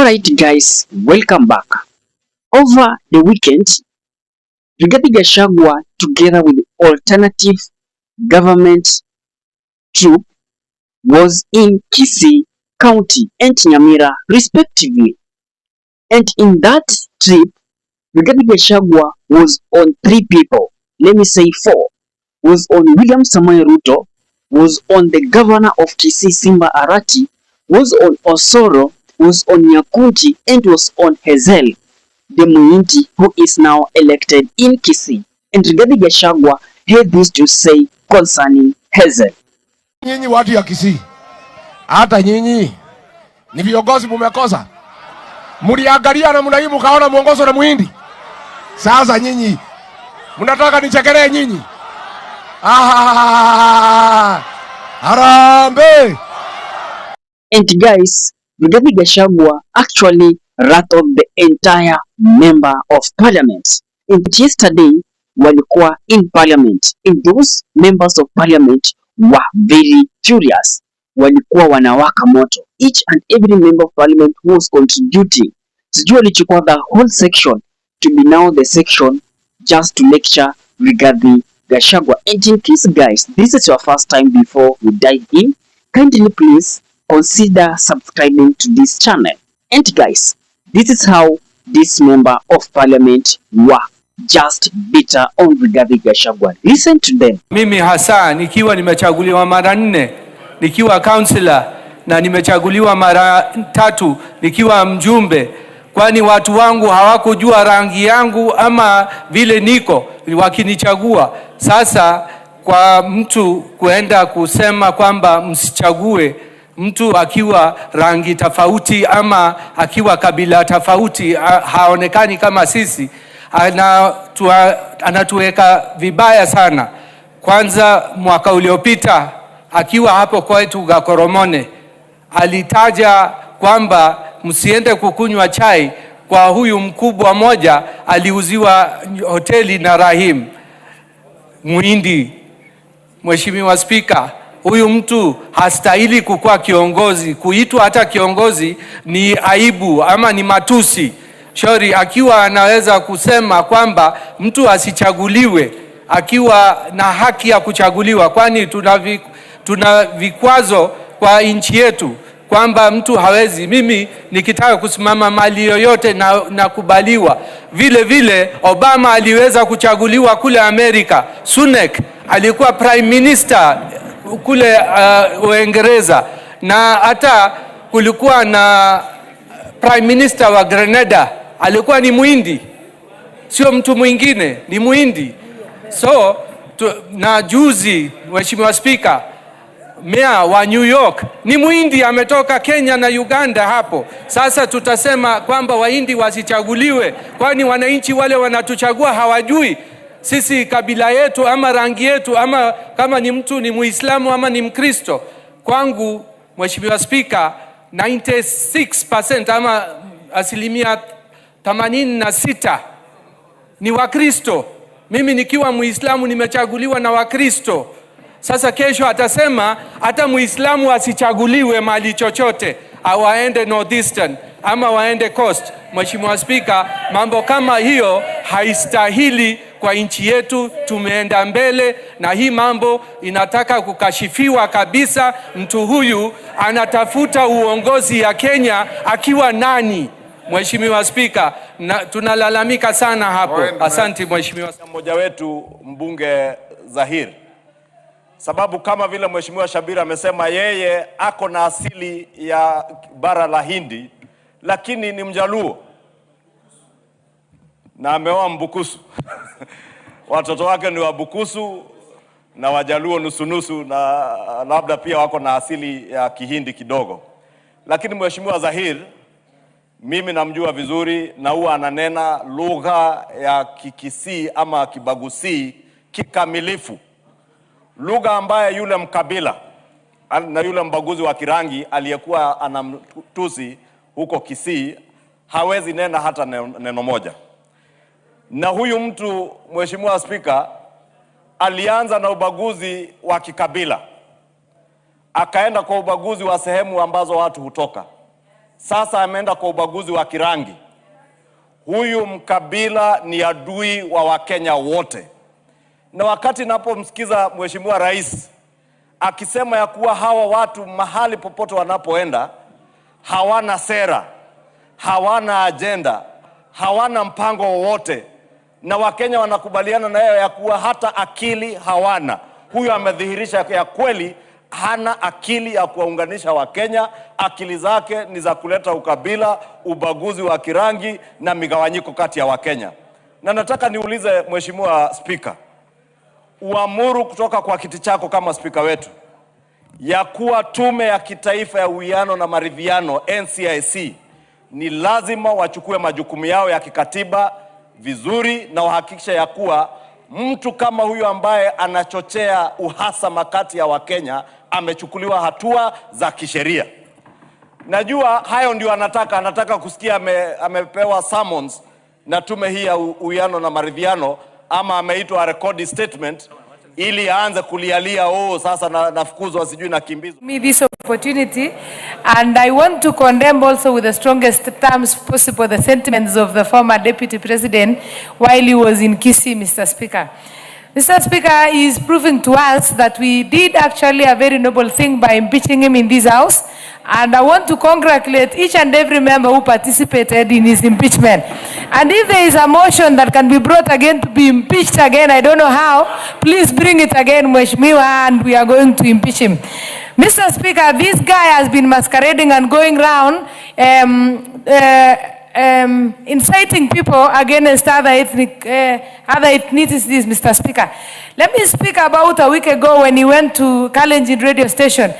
Alright guys, welcome back. Over the weekend, Gachagua together with alternative government troop was in Kisii County and Nyamira respectively. And in that trip, Gachagua was on 3 people, let me say 4, was on William Samoei Ruto, was on the governor of Kisii Simba Arati, was on Osoro, was on Nyakunji, and was on Hazel, the Muhindi who is now elected in Kisii. And Gachagua had this to say concerning Hazel. Nyinyi watu ya Kisii, hata nyinyi ni viongozi mumekosa. Mliangalia na mnaimu mkaona mwongozo na Muhindi. Sasa nyinyi mnataka nichekelee nyinyi? Harambe! And guys, Gachagua actually rattled the entire member of parliament. And yesterday, walikuwa in parliament. And those members of parliament were very furious. Walikuwa wanawaka moto. Each and every member of parliament who was contributing. Sijui walichukua the whole section to be now the section just to lecture regarding Gachagua. And in case guys, this is your first time before we dive in, kindly please consider subscribing to this channel. And guys, this is how this member of parliament were just bitter on regarding Gachagua. Listen to them. Mimi hasa nikiwa nimechaguliwa mara 4 nikiwa councillor na nimechaguliwa mara 3 nikiwa mjumbe, kwani watu wangu hawakujua rangi yangu ama vile niko wakinichagua. Sasa kwa mtu kuenda kusema kwamba msichague mtu akiwa rangi tofauti ama akiwa kabila tofauti, haonekani kama sisi, anatuweka vibaya sana. Kwanza mwaka uliopita akiwa hapo kwetu Gakoromone alitaja kwamba msiende kukunywa chai kwa huyu mkubwa moja aliuziwa hoteli na Rahim Muhindi. Mheshimiwa Spika, huyu mtu hastahili kukuwa kiongozi. Kuitwa hata kiongozi ni aibu ama ni matusi. Shauri akiwa anaweza kusema kwamba mtu asichaguliwe akiwa na haki ya kuchaguliwa, kwani tuna vikwazo kwa nchi yetu kwamba mtu hawezi. Mimi nikitaka kusimama mali yoyote na kubaliwa. Vile vile Obama aliweza kuchaguliwa kule Amerika. Sunak alikuwa prime minister kule Uingereza, na hata kulikuwa na prime minister wa Grenada alikuwa ni Muhindi, sio mtu mwingine, ni Muhindi. So na juzi Mheshimiwa Spika, Mayor wa New York ni Muhindi, ametoka Kenya na Uganda hapo. Sasa tutasema kwamba Wahindi wasichaguliwe, kwani wananchi wale wanatuchagua hawajui sisi kabila yetu ama rangi yetu ama kama ni mtu ni Muislamu ama ni Mkristo. Kwangu Mheshimiwa Spika, 96% ama 86% ni Wakristo. Mimi nikiwa Muislamu nimechaguliwa na Wakristo. Sasa kesho atasema hata Muislamu asichaguliwe mali chochote, waende Northeastern ama waende Coast. Mheshimiwa Spika, mambo kama hiyo haistahili kwa nchi yetu. Tumeenda mbele na hii mambo inataka kukashifiwa kabisa. Mtu huyu anatafuta uongozi ya Kenya akiwa nani? Mheshimiwa Spika, tunalalamika sana hapo. Asante Mheshimiwa. Mmoja wetu mbunge Zahir, sababu kama vile Mheshimiwa Shabira amesema, yeye ako na asili ya bara la Hindi lakini ni Mjaluo na ameoa Mbukusu. Watoto wake ni Wabukusu na Wajaluo nusu na labda pia wako na asili ya Kihindi kidogo. Lakini Mheshimiwa Zahir mimi namjua vizuri na huwa ananena lugha ya Kikisii ama Kibagusii kikamilifu. Lugha ambaye yule mkabila na yule mbaguzi wa kirangi aliyekuwa anamtusi huko Kisii hawezi nena hata neno moja. Na huyu mtu Mheshimiwa Spika alianza na ubaguzi wa kikabila, akaenda kwa ubaguzi wa sehemu ambazo watu hutoka. Sasa ameenda kwa ubaguzi wa kirangi. Huyu mkabila ni adui wa Wakenya wote. Na wakati napomsikiza Mheshimiwa Rais akisema ya kuwa hawa watu mahali popote wanapoenda hawana sera, hawana agenda, hawana mpango wowote, na Wakenya wanakubaliana na yeye ya kuwa hata akili hawana. Huyu amedhihirisha ya kweli hana akili ya kuwaunganisha Wakenya. Akili zake ni za kuleta ukabila, ubaguzi wa kirangi na migawanyiko kati ya Wakenya. Na nataka niulize Mheshimiwa Spika, uamuru kutoka kwa kiti chako kama spika wetu ya kuwa tume ya kitaifa ya uwiano na maridhiano NCIC ni lazima wachukue majukumu yao ya kikatiba vizuri, na wahakikisha ya kuwa mtu kama huyu ambaye anachochea uhasama kati ya Wakenya amechukuliwa hatua za kisheria. Najua hayo ndio anataka kusikia. Amepewa summons na tume hii ya uwiano na maridhiano, ama ameitwa record statement ili aanze kulialia sasa nafukuzwa sijui na kimbizwa. Me this opportunity, and I want to condemn also with the strongest terms possible the sentiments of the former deputy president while he was in Kisii, Mr. Speaker. Mr. Speaker, he is proving to us that we did actually a very noble thing by impeaching him in this house, and I want to congratulate each and every member who participated in his impeachment. And if there is a motion that can be brought again to be impeached again, I don't know how, please bring it again, Mheshimiwa, and we are going to impeach him. Mr. Speaker, this guy has been masquerading and going around inciting people against other ethnicities, Mr. Speaker. Let me speak about a week ago when he went to Kalenjin radio station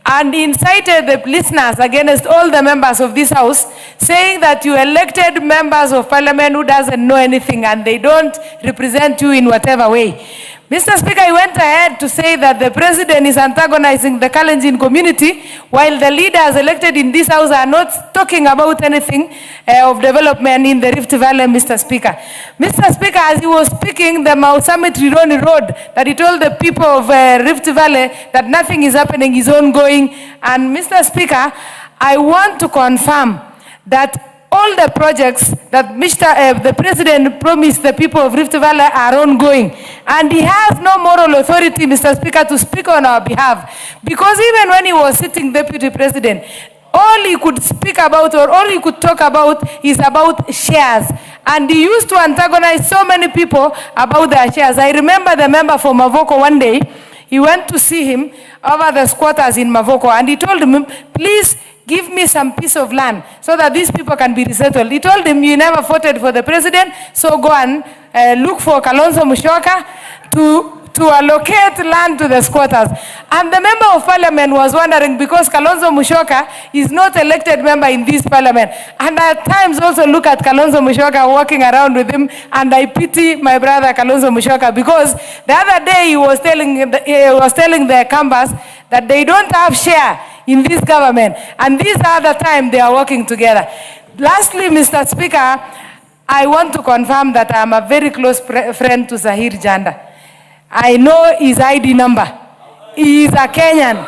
and incited the listeners against all the members of this house, saying that you elected members of parliament who doesn't know anything and they don't represent you in whatever way. Mr. Speaker, he went ahead to say that the president is antagonizing the Kalenjin community, while the leaders elected in this house are not talking about anything of development in the Rift Valley, Mr. Speaker. Mr. Speaker, as he was speaking, the Mau Summit Rironi Road, that he told the people of Rift Valley that nothing is happening, is ongoing. And Mr. Speaker, I want to confirm that all the projects that the President promised the people of Rift Valley are ongoing. And he has no moral authority, Mr. Speaker, to speak on our behalf. Because even when he was sitting Deputy President, all he could speak about or all he could talk about is about shares. And he used to antagonize so many people about their shares. I remember the member for Mavoko one day, he went to see him over the squatters in Mavoko, and he told him, please give me some piece of land so that these people can be resettled. He told him, you never voted for the president, so go and look for Kalonzo Musyoka to allocate land to the squatters. And the member of parliament was wondering, because Kalonzo Musyoka is not elected member in this parliament. And at times also look at Kalonzo Musyoka walking around with him, and I pity my brother Kalonzo Musyoka, because the other day he was telling the canvas that they don't have share in this government, and this other time they are working together. Lastly, Mr. Speaker, I want to confirm that I am a very close friend to Zahir Janda. I know his ID number. He is a Kenyan.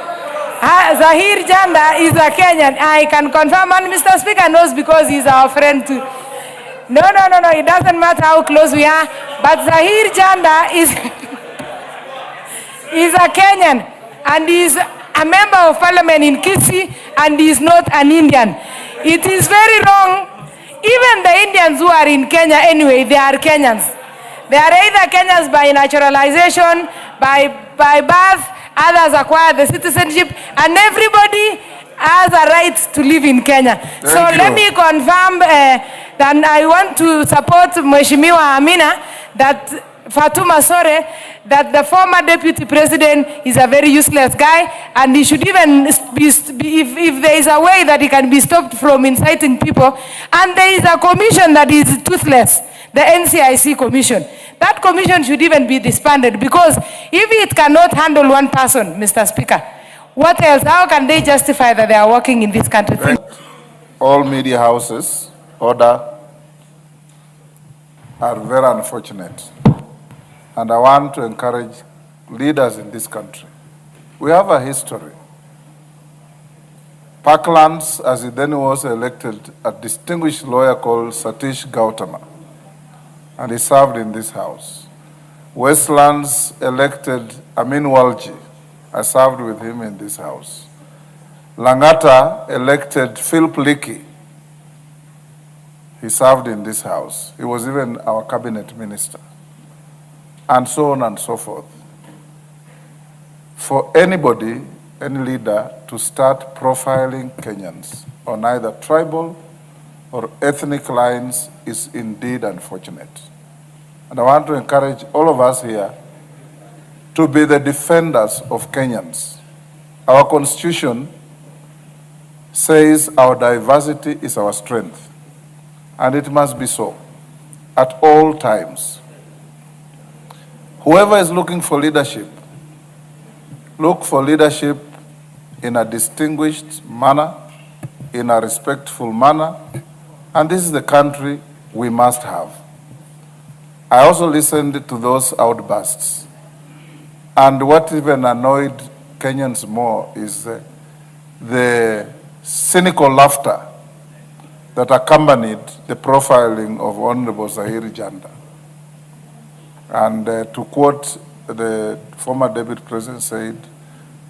Zahir Janda is a Kenyan. I can confirm, and Mr. Speaker knows because he is our friend too. No, it doesn't matter how close we are, but Zahir Janda is a Kenyan, and he is a member of parliament in Kisii, and he is not an Indian. It is very wrong. Even the Indians who are in Kenya anyway, they are Kenyans. They are either Kenyans by naturalization, by birth, others acquire the citizenship, and everybody has a right to live in Kenya. Let me confirm that I want to support Mheshimiwa Amina, that Fatuma Sore, that the former deputy president is a very useless guy, and he should even be, if there is a way that he can be stopped from inciting people, and there is a commission that is toothless, the NCIC commission. That commission should even be disbanded, because if it cannot handle one person, Mr. Speaker, what else? How can they justify that they are working in this country? All media houses, order, are very unfortunate. And I want to encourage leaders in this country. We have a history Parklands, as he then was elected, a distinguished lawyer called Satish Gautama, and he served in this house. Westlands elected Amin Walji. I served with him in this house. Langata elected Philip Liki. He served in this house. He was even our cabinet minister. And so on and so forth. For anybody, any leader, to start profiling Kenyans on either tribal or ethnic lines is indeed unfortunate. And I want to encourage all of us here to be the defenders of Kenyans. Our constitution says our diversity is our strength, and it must be so at all times. Whoever is looking for leadership, look for leadership in a distinguished manner, in a respectful manner, and this is the country we must have. I also listened to those outbursts, and what even annoyed Kenyans more is the cynical laughter that accompanied the profiling of Honorable Zahiri Janda. And to quote the former Deputy President said,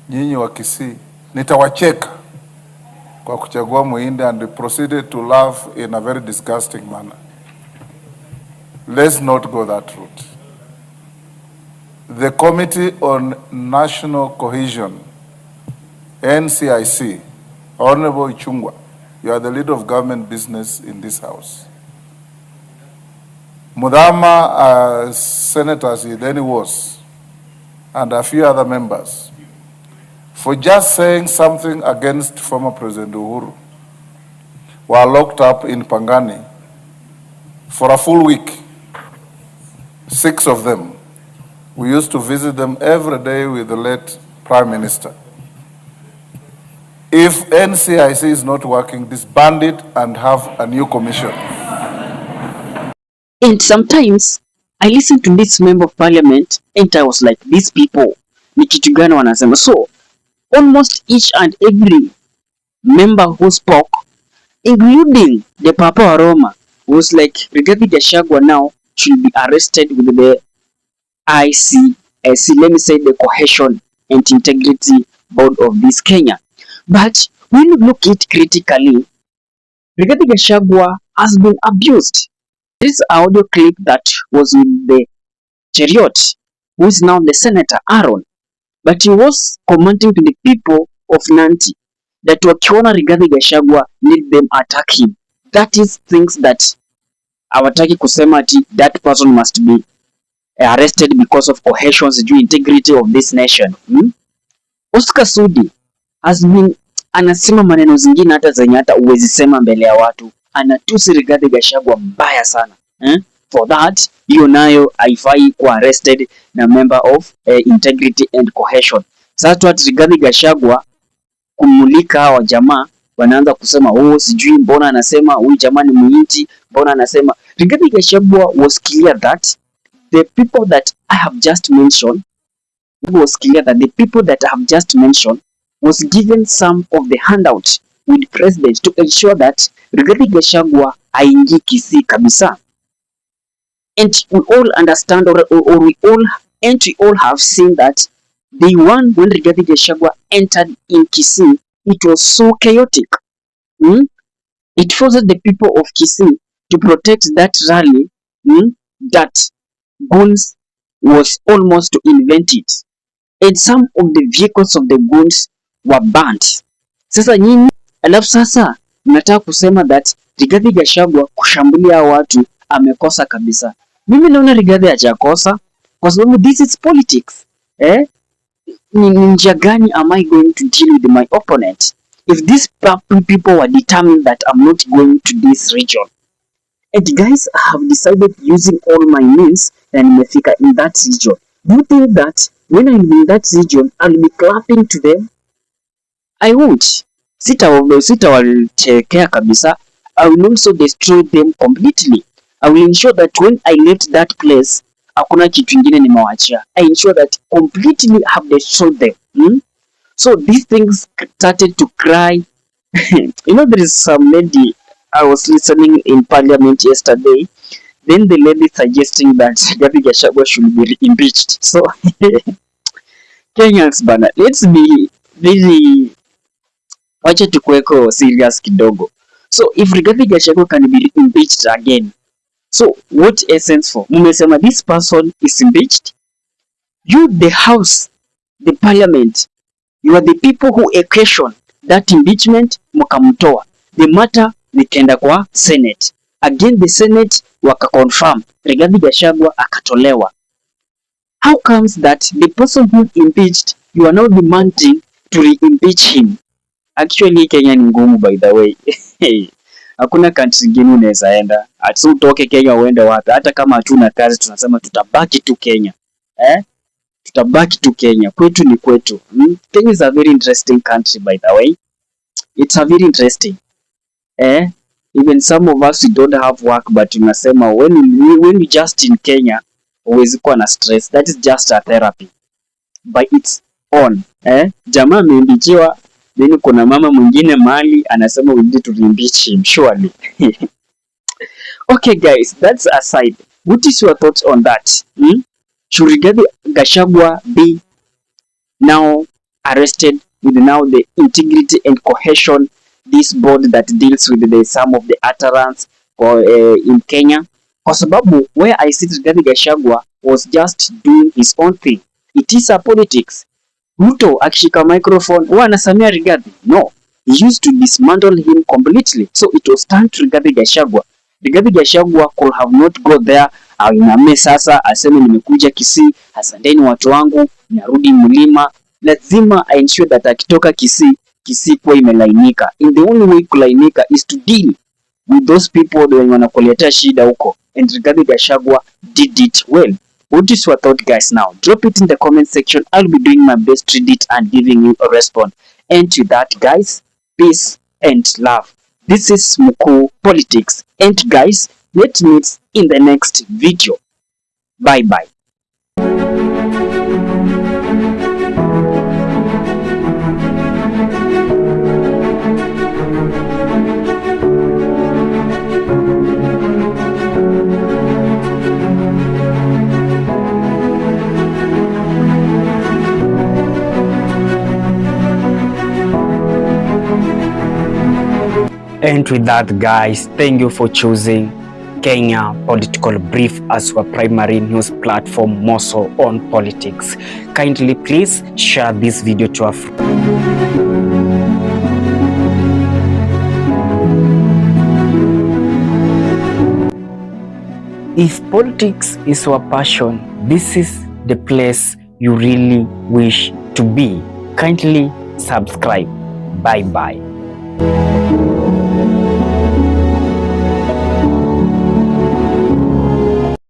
nyinyi wa Kisii nitawacheka kwa kuchagua Muhindi, and proceeded to laugh in a very disgusting manner. Let's not go that route. The Committee on National Cohesion, NCIC, Honorable Ichungwa, you are the leader of government business in this house. Mudhama, senator as he then was, and a few other members, for just saying something against former President Uhuru, were locked up in Pangani for a full week. 6 of them. We used to visit them every day with the late Prime Minister. If NCIC is not working, disband it and have a new commission. And sometimes I listen to this member of parliament and I was like, these people ni kitu gani wanasema? So almost each and every member who spoke, including the Papa wa Roma, was like, Rigathi Gachagua now should be arrested with the ICC, let me say the Cohesion and Integrity Board of this Kenya. But when you look at it critically, Rigathi Gachagua has been abused. This audio clip that was with the chariot, who is now the Senator Aaron, but he was commenting to the people of Nanti that wakiona Rigathi Gachagua, let them attack him. That is things that hawataki kusema ati that person must be arrested because of cohesion, sijui integrity of this nation. Oscar Sudi has been anasema maneno zingine hata zenye hata uwezi sema mbele ya watu. Anatusi Rigathi Gachagua mbaya sana. For that, hiyo nayo haifai kuwa arrested na member of integrity and cohesion. Sasa watu Rigathi Gachagua kumulika hawa jamaa wanaanza kusema sijui mbona anasema huyu jamaa ni Muhindi, mbona anasema. Rigathi Gachagua was clear that the people that I have just mentioned was given some of the handout with president to ensure that Rigathi Gachagua haingii Kisii kabisa. And we all understand we all have seen that the one when Rigathi Gachagua entered in Kisii, it was so chaotic. It forced the people of Kisii to protect that rally that goons was almost to invent it. And some of the vehicles of the goons were burnt. Sasa nyinyi, alafu sasa mnataka kusema that Rigathi Gachagua kushambulia watu amekosa kabisa. Mimi naona Rigathi hajakosa kwa sababu this is politics. Ni njia gani am I going to deal with my opponent if these people were determined that I'm not going to this region? And guys, I have decided using all my means and nimefika in that region. Do you think that when I'm in that region, I'll be clapping to them? I won't. Sitawachekea kabisa. I will also destroy them completely. I will ensure that when I left that place, hakuna kitu kingine nimewachia. I ensure that completely have destroyed them. So these things started to cry There is some lady I was listening in parliament yesterday. Then the lady suggesting that Gabi Gachagua should be impeached. So Kenyans bana, let's be very, wacha tukuweko serious kidogo. So if Rigathi Gachagua can be impeached again, so what essence for? Mumesema this person is impeached. You, the house, the parliament, you are the people who occasion that impeachment, mkamtoa. The matter likaenda kwa Senate. Again the Senate wakaconfirm Rigathi Gachagua akatolewa. How comes that the person who impeached, you are now demanding to re-impeach him? Actually Kenya ni ngumu by the way. Hakuna country nyingine unaweza enda. Ati utoke Kenya uende wapi? Hata kama hatuna kazi tunasema tutabaki tu Kenya. Tutabaki tu Kenya. Kwetu ni kwetu. Kenya is a very interesting country by the way. It's a very interesting. Even some of us we don't have work but tunasema when we just in Kenya huwezi kuwa na stress. That is just a therapy by its own. Jamaa ameimbichiwa, then kuna mama mwingine mali anasema we need to impeach him surely. Okay guys, that's aside. What is your thoughts on that? Should Rigathi Gachagua be now arrested with now the integrity and cohesion, this board that deals with some of the utterance in Kenya? Kwa sababu where I see Rigathi Gachagua was just doing his own thing. It is a politics. Ruto akishika microphone huwa anasamia Rigathi? No. He used to dismantle him completely. So it was time to Rigathi Gachagua. Rigathi Gachagua could have not go there, ainame sasa aseme nimekuja Kisii, asanteni watu wangu, narudi mlima. Lazima ensure that akitoka Kisii kwa imelainika. And the only way kulainika is to deal with those people wenye wanakuletea shida huko. And Rigathi Gachagua did it well. What is your thought guys now? Drop it in the comment section. I'll be doing my best to read it and giving you a response. And to that guys, peace and love. This is Mkuu Politics. And guys, let's meet in the next video. Bye bye. And with that guys, thank you for choosing Kenya Political Brief as your primary news platform more so on politics. Kindly please share this video to a friend. If politics is your passion, this is the place you really wish to be. Kindly subscribe. Bye bye.